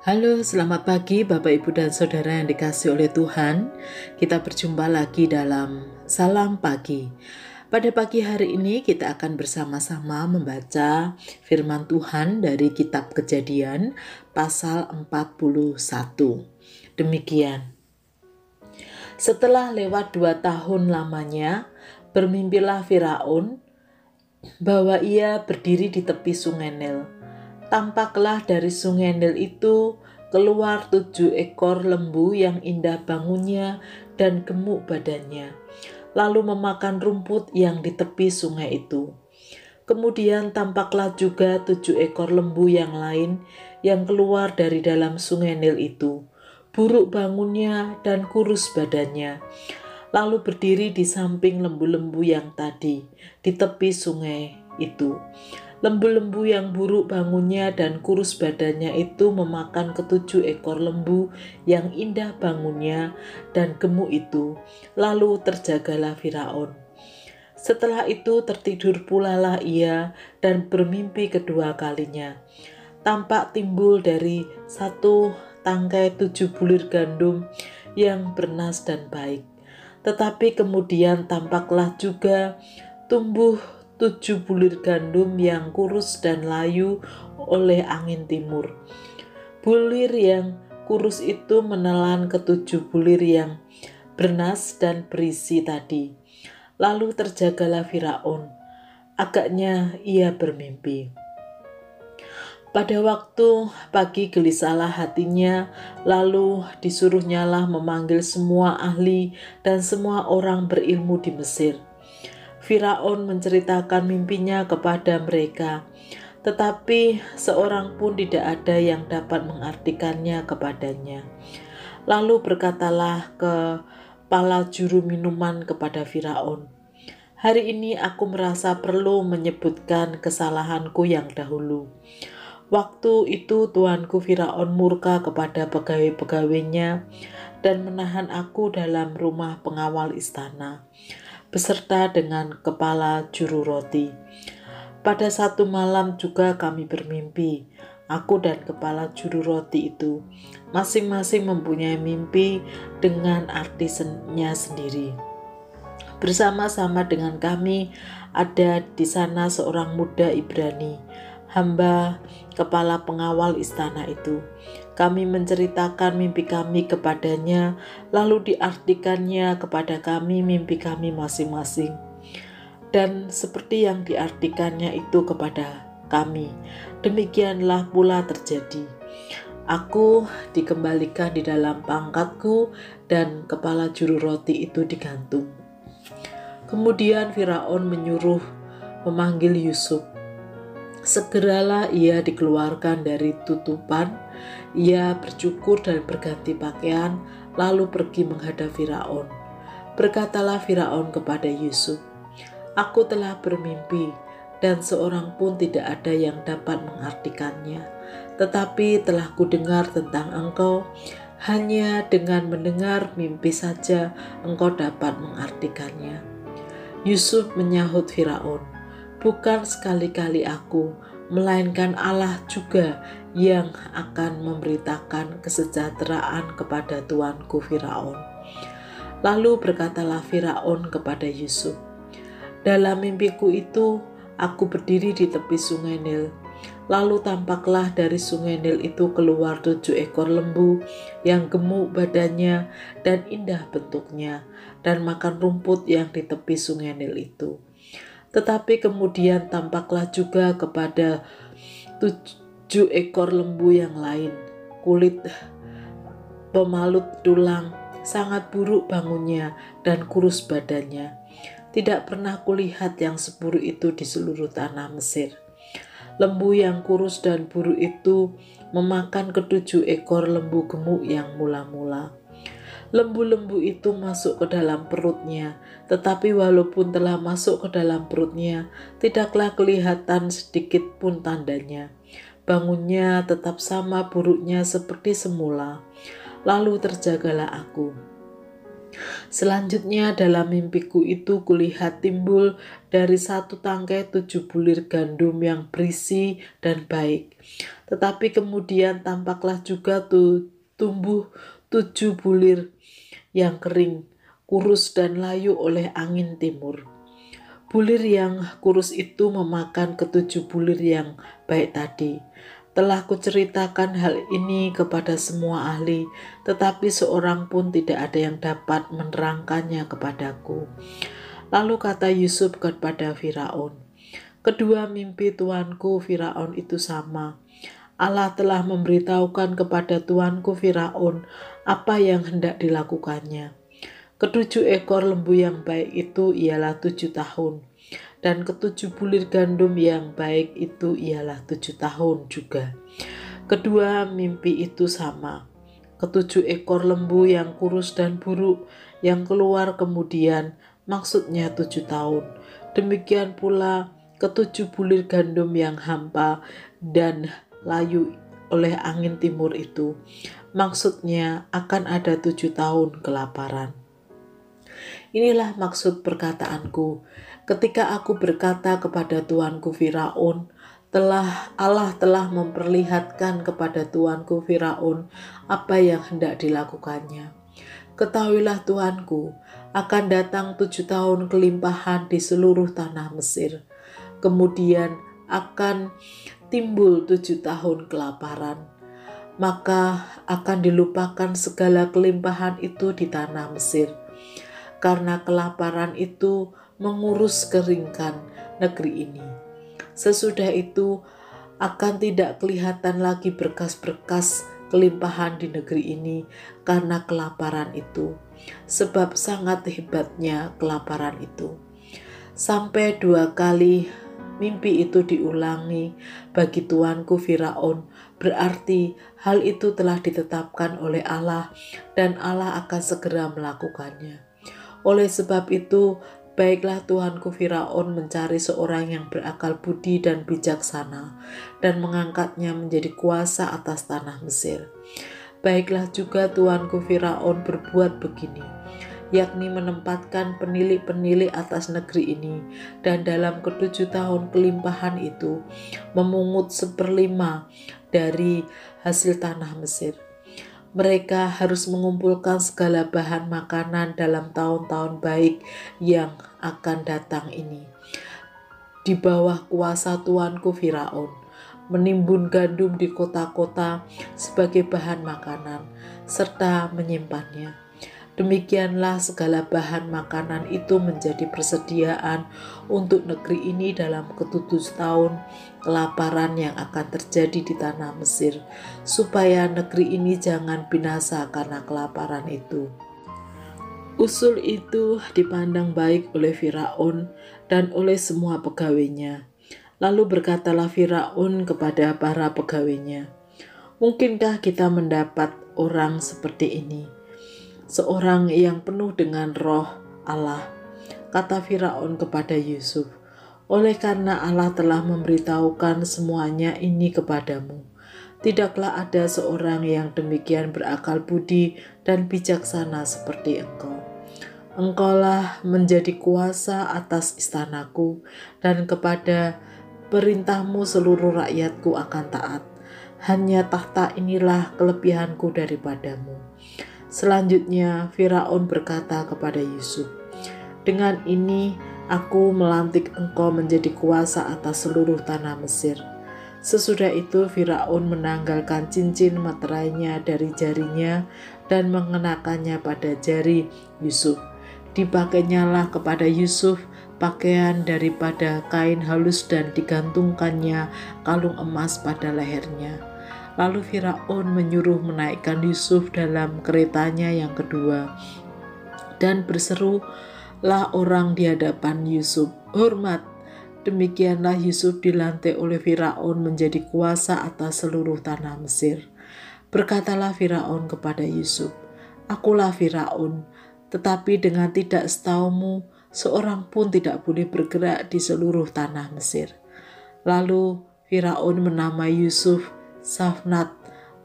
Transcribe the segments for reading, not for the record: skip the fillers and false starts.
Halo, selamat pagi Bapak Ibu dan Saudara yang dikasihi oleh Tuhan. Kita berjumpa lagi dalam Salam Pagi. Pada pagi hari ini kita akan bersama-sama membaca firman Tuhan dari kitab Kejadian pasal 41. Demikian. Setelah lewat 2 tahun lamanya, bermimpilah Firaun bahwa ia berdiri di tepi sungai Nil. Tampaklah dari sungai Nil itu keluar 7 ekor lembu yang indah bangunnya dan gemuk badannya, lalu memakan rumput yang di tepi sungai itu. Kemudian tampaklah juga 7 ekor lembu yang lain yang keluar dari dalam sungai Nil itu, buruk bangunnya dan kurus badannya, lalu berdiri di samping lembu-lembu yang tadi di tepi sungai itu. Lembu-lembu yang buruk bangunnya dan kurus badannya itu memakan ke-7 ekor lembu yang indah bangunnya dan gemuk itu. Lalu terjagalah Firaun. Setelah itu tertidur pulalah ia dan bermimpi kedua kalinya. Tampak timbul dari satu tangkai 7 bulir gandum yang bernas dan baik. Tetapi kemudian tampaklah juga tumbuh 7 bulir gandum yang kurus dan layu oleh angin timur. Bulir yang kurus itu menelan ke-7 bulir yang bernas dan berisi tadi. Lalu terjagalah Firaun. Agaknya ia bermimpi. Pada waktu pagi gelisahlah hatinya, lalu disuruhnyalah memanggil semua ahli dan semua orang berilmu di Mesir. Firaun menceritakan mimpinya kepada mereka, tetapi seorang pun tidak ada yang dapat mengartikannya kepadanya. Lalu berkatalah kepala juru minuman kepada Firaun, "Hari ini aku merasa perlu menyebutkan kesalahanku yang dahulu. Waktu itu tuanku Firaun murka kepada pegawai-pegawainya dan menahan aku dalam rumah pengawal istana, beserta dengan kepala juru roti. Pada satu malam juga kami bermimpi, aku dan kepala juru roti itu, masing-masing mempunyai mimpi dengan artinya sendiri. Bersama-sama dengan kami ada di sana seorang muda Ibrani, hamba kepala pengawal istana itu. Kami menceritakan mimpi kami kepadanya, lalu diartikannya kepada kami mimpi kami masing-masing. Dan seperti yang diartikannya itu kepada kami, demikianlah pula terjadi. Aku dikembalikan di dalam pangkatku dan kepala juru roti itu digantung." Kemudian Firaun menyuruh memanggil Yusuf. Segeralah ia dikeluarkan dari tutupan, ia bercukur dan berganti pakaian, lalu pergi menghadap Firaun. Berkatalah Firaun kepada Yusuf, "Aku telah bermimpi, dan seorang pun tidak ada yang dapat mengartikannya. Tetapi telah kudengar tentang engkau, hanya dengan mendengar mimpi saja engkau dapat mengartikannya." Yusuf menyahut Firaun, "Bukan sekali-kali aku, melainkan Allah juga yang akan memberitakan kesejahteraan kepada tuanku Firaun." Lalu berkatalah Firaun kepada Yusuf, "Dalam mimpiku itu, aku berdiri di tepi sungai Nil. Lalu tampaklah dari sungai Nil itu keluar 7 ekor lembu yang gemuk badannya dan indah bentuknya, dan makan rumput yang di tepi sungai Nil itu. Tetapi kemudian tampaklah juga kepada 7 ekor lembu yang lain, kulit pemalut tulang, sangat buruk bangunnya dan kurus badannya. Tidak pernah kulihat yang seburuk itu di seluruh tanah Mesir. Lembu yang kurus dan buruk itu memakan ke-7 ekor lembu gemuk yang mula-mula. Lembu-lembu itu masuk ke dalam perutnya, tetapi walaupun telah masuk ke dalam perutnya, tidaklah kelihatan sedikit pun tandanya. Bangunnya tetap sama buruknya seperti semula. Lalu terjagalah aku. Selanjutnya dalam mimpiku itu kulihat timbul dari satu tangkai 7 bulir gandum yang berisi dan baik. Tetapi kemudian tampaklah juga tumbuh 7 bulir yang kering, kurus dan layu oleh angin timur. Bulir yang kurus itu memakan ketujuh bulir yang baik tadi. Telah kuceritakan hal ini kepada semua ahli, tetapi seorang pun tidak ada yang dapat menerangkannya kepadaku. Lalu kata Yusuf kepada Firaun, kedua mimpi tuanku Firaun itu sama. Allah telah memberitahukan kepada tuanku Firaun apa yang hendak dilakukannya. Ketujuh ekor lembu yang baik itu ialah 7 tahun. Dan ketujuh bulir gandum yang baik itu ialah 7 tahun juga. Kedua mimpi itu sama. Ketujuh ekor lembu yang kurus dan buruk yang keluar kemudian maksudnya 7 tahun. Demikian pula ketujuh bulir gandum yang hampa dan layu oleh angin timur itu. Maksudnya akan ada 7 tahun kelaparan. Inilah maksud perkataanku. Ketika aku berkata kepada tuanku Firaun, Allah telah memperlihatkan kepada tuanku Firaun apa yang hendak dilakukannya. Ketahuilah tuanku, akan datang 7 tahun kelimpahan di seluruh tanah Mesir. Kemudian akan timbul 7 tahun kelaparan. Maka akan dilupakan segala kelimpahan itu di tanah Mesir. Karena kelaparan itu mengurus keringkan negeri ini. Sesudah itu akan tidak kelihatan lagi berkas-berkas kelimpahan di negeri ini karena kelaparan itu, sebab sangat hebatnya kelaparan itu. Sampai 2 kali mimpi itu diulangi bagi tuanku Firaun, berarti hal itu telah ditetapkan oleh Allah dan Allah akan segera melakukannya. Oleh sebab itu, baiklah tuanku Firaun mencari seorang yang berakal budi dan bijaksana dan mengangkatnya menjadi kuasa atas tanah Mesir. Baiklah juga tuanku Firaun berbuat begini, yakni menempatkan penilik-penilik atas negeri ini, dan dalam ke-7 tahun kelimpahan itu memungut 1/5 dari hasil tanah Mesir. Mereka harus mengumpulkan segala bahan makanan dalam tahun-tahun baik yang akan datang ini. Di bawah kuasa tuanku Firaun, menimbun gandum di kota-kota sebagai bahan makanan, serta menyimpannya. Demikianlah segala bahan makanan itu menjadi persediaan untuk negeri ini dalam ke-7 tahun kelaparan yang akan terjadi di tanah Mesir, supaya negeri ini jangan binasa karena kelaparan itu. Usul itu dipandang baik oleh Firaun dan oleh semua pegawainya. Lalu berkatalah Firaun kepada para pegawainya, "Mungkinkah kita mendapat orang seperti ini? Seorang yang penuh dengan roh Allah," kata Firaun kepada Yusuf, "oleh karena Allah telah memberitahukan semuanya ini kepadamu. Tidaklah ada seorang yang demikian berakal budi dan bijaksana seperti engkau. Engkaulah menjadi kuasa atas istanaku, dan kepada perintahmu seluruh rakyatku akan taat. Hanya tahta inilah kelebihanku daripadamu." Selanjutnya Firaun berkata kepada Yusuf, "Dengan ini aku melantik engkau menjadi kuasa atas seluruh tanah Mesir." Sesudah itu Firaun menanggalkan cincin materainya dari jarinya dan mengenakannya pada jari Yusuf. Dipakainya kepada Yusuf pakaian daripada kain halus dan digantungkannya kalung emas pada lehernya. Lalu Firaun menyuruh menaikkan Yusuf dalam keretanya yang kedua, dan berserulah orang di hadapan Yusuf, "Hormat!" Demikianlah Yusuf dilantik oleh Firaun menjadi kuasa atas seluruh tanah Mesir. Berkatalah Firaun kepada Yusuf, "Akulah Firaun, tetapi dengan tidak setaumu, seorang pun tidak boleh bergerak di seluruh tanah Mesir." Lalu Firaun menamai Yusuf Safnat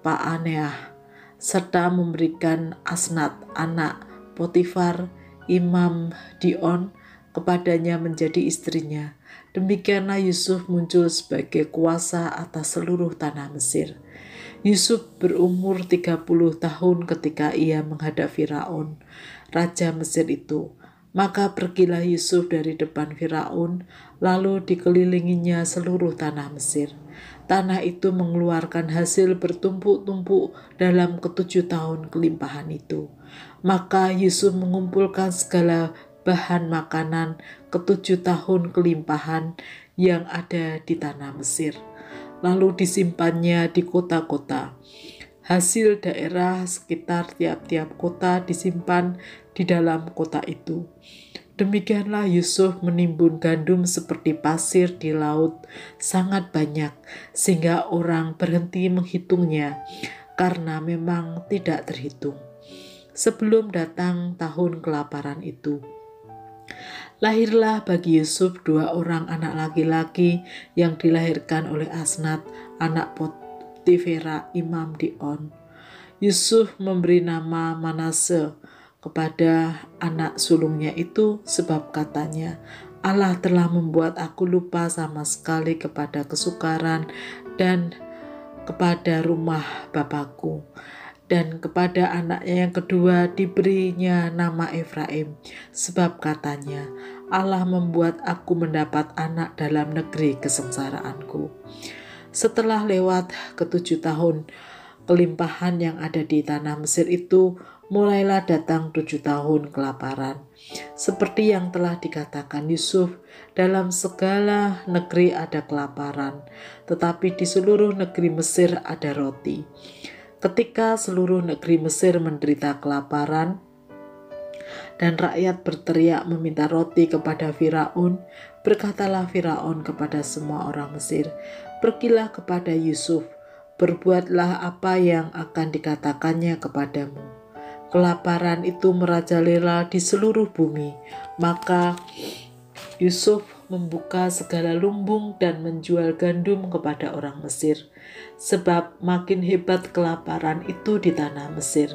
Paaneah, serta memberikan Asnat anak Potifar, Imam Dion, kepadanya menjadi istrinya. Demikianlah Yusuf muncul sebagai kuasa atas seluruh tanah Mesir. Yusuf berumur 30 tahun ketika ia menghadap Firaun, raja Mesir itu. Maka pergilah Yusuf dari depan Firaun, lalu dikelilinginya seluruh tanah Mesir. Tanah itu mengeluarkan hasil bertumpuk-tumpuk dalam ke-7 tahun kelimpahan itu. Maka Yusuf mengumpulkan segala bahan makanan ke-7 tahun kelimpahan yang ada di tanah Mesir, lalu disimpannya di kota-kota. Hasil daerah sekitar tiap-tiap kota disimpan di dalam kota itu. Demikianlah Yusuf menimbun gandum seperti pasir di laut sangat banyak, sehingga orang berhenti menghitungnya, karena memang tidak terhitung. Sebelum datang tahun kelaparan itu, lahirlah bagi Yusuf 2 orang anak laki-laki yang dilahirkan oleh Asnat, anak Potifera Imam Dion. Yusuf memberi nama Manase kepada anak sulungnya itu, sebab katanya, Allah telah membuat aku lupa sama sekali kepada kesukaran dan kepada rumah Bapakku. Dan kepada anaknya yang kedua diberinya nama Efraim, sebab katanya, Allah membuat aku mendapat anak dalam negeri kesengsaraanku. Setelah lewat ke-7 tahun kelimpahan yang ada di tanah Mesir itu, mulailah datang 7 tahun kelaparan. Seperti yang telah dikatakan Yusuf, dalam segala negeri ada kelaparan, tetapi di seluruh negeri Mesir ada roti. Ketika seluruh negeri Mesir menderita kelaparan dan rakyat berteriak meminta roti kepada Firaun, berkatalah Firaun kepada semua orang Mesir, pergilah kepada Yusuf, berbuatlah apa yang akan dikatakannya kepadamu. Kelaparan itu merajalela di seluruh bumi. Maka Yusuf membuka segala lumbung dan menjual gandum kepada orang Mesir, sebab makin hebat kelaparan itu di tanah Mesir.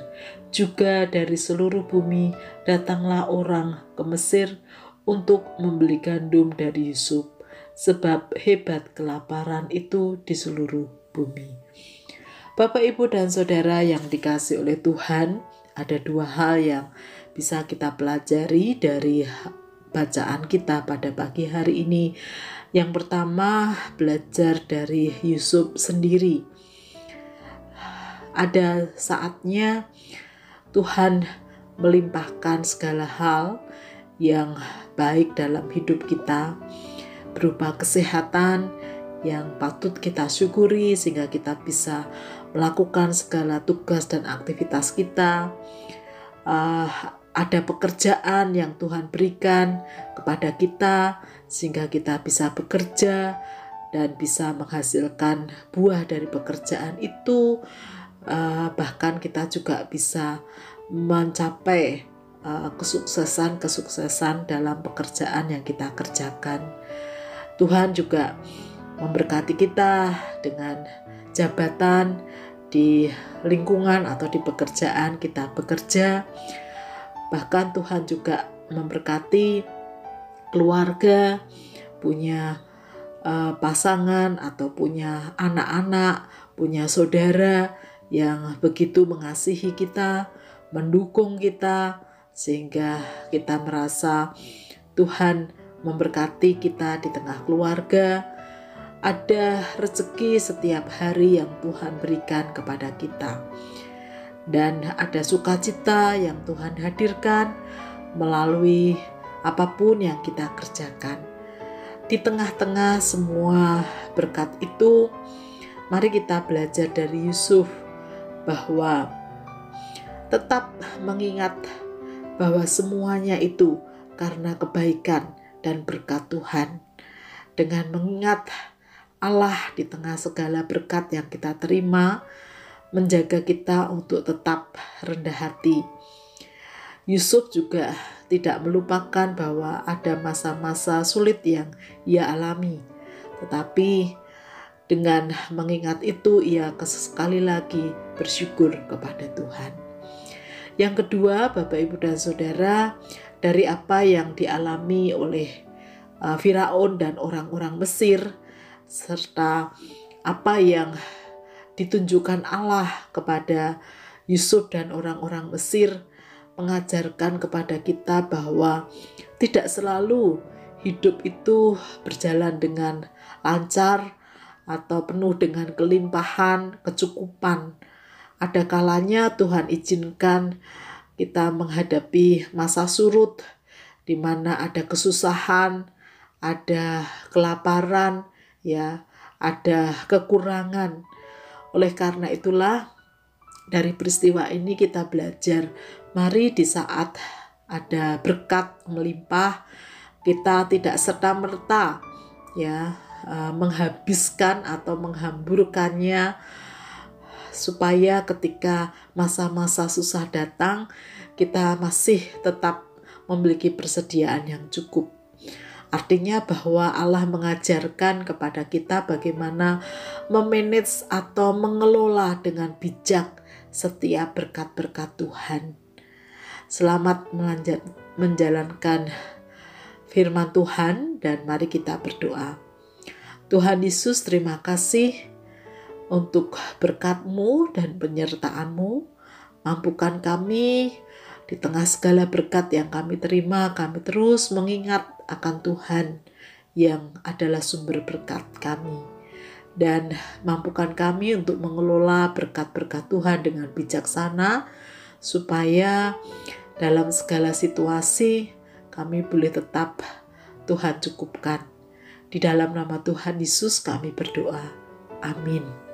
Juga dari seluruh bumi datanglah orang ke Mesir untuk membeli gandum dari Yusuf, sebab hebat kelaparan itu di seluruh bumi. Bapak, Ibu, dan Saudara yang dikasihi oleh Tuhan, ada 2 hal yang bisa kita pelajari dari bacaan kita pada pagi hari ini. Yang pertama, belajar dari Yusuf sendiri. Ada saatnya Tuhan melimpahkan segala hal yang baik dalam hidup kita, berupa kesehatan yang patut kita syukuri sehingga kita bisa melakukan segala tugas dan aktivitas kita. Ada pekerjaan yang Tuhan berikan kepada kita sehingga kita bisa bekerja dan bisa menghasilkan buah dari pekerjaan itu. Bahkan kita juga bisa mencapai kesuksesan dalam pekerjaan yang kita kerjakan. Tuhan juga memberkati kita dengan jabatan di lingkungan atau di pekerjaan kita bekerja. Bahkan Tuhan juga memberkati keluarga, punya pasangan atau punya anak-anak, punya saudara yang begitu mengasihi kita, mendukung kita, sehingga kita merasa Tuhan memberkati kita di tengah keluarga. Ada rezeki setiap hari yang Tuhan berikan kepada kita. Dan ada sukacita yang Tuhan hadirkan melalui apapun yang kita kerjakan. Di tengah-tengah semua berkat itu, mari kita belajar dari Yusuf bahwa tetap mengingat bahwa semuanya itu karena kebaikan dan berkat Tuhan. Dengan mengingat Allah di tengah segala berkat yang kita terima, menjaga kita untuk tetap rendah hati. Yusuf juga tidak melupakan bahwa ada masa-masa sulit yang ia alami. Tetapi dengan mengingat itu, ia sekali lagi bersyukur kepada Tuhan. Yang kedua, Bapak, Ibu, dan Saudara, dari apa yang dialami oleh Firaun dan orang-orang Mesir, serta apa yang ditunjukkan Allah kepada Yusuf dan orang-orang Mesir, mengajarkan kepada kita bahwa tidak selalu hidup itu berjalan dengan lancar atau penuh dengan kelimpahan, kecukupan. Ada kalanya Tuhan izinkan kita menghadapi masa surut, di mana ada kesusahan, ada kelaparan, ya, ada kekurangan. Oleh karena itulah, dari peristiwa ini kita belajar, mari di saat ada berkat melimpah, kita tidak serta-merta ya menghabiskan atau menghamburkannya, supaya ketika masa-masa susah datang, kita masih tetap memiliki persediaan yang cukup. Artinya bahwa Allah mengajarkan kepada kita bagaimana memanage atau mengelola dengan bijak setiap berkat-berkat Tuhan. Selamat menjalankan firman Tuhan, dan mari kita berdoa. Tuhan Yesus, terima kasih untuk berkat-Mu dan penyertaan-Mu. Mampukan kami di tengah segala berkat yang kami terima, kami terus mengingat akan Tuhan yang adalah sumber berkat kami. Dan mampukan kami untuk mengelola berkat-berkat Tuhan dengan bijaksana, supaya dalam segala situasi kami boleh tetap Tuhan cukupkan. Di dalam nama Tuhan Yesus kami berdoa. Amin.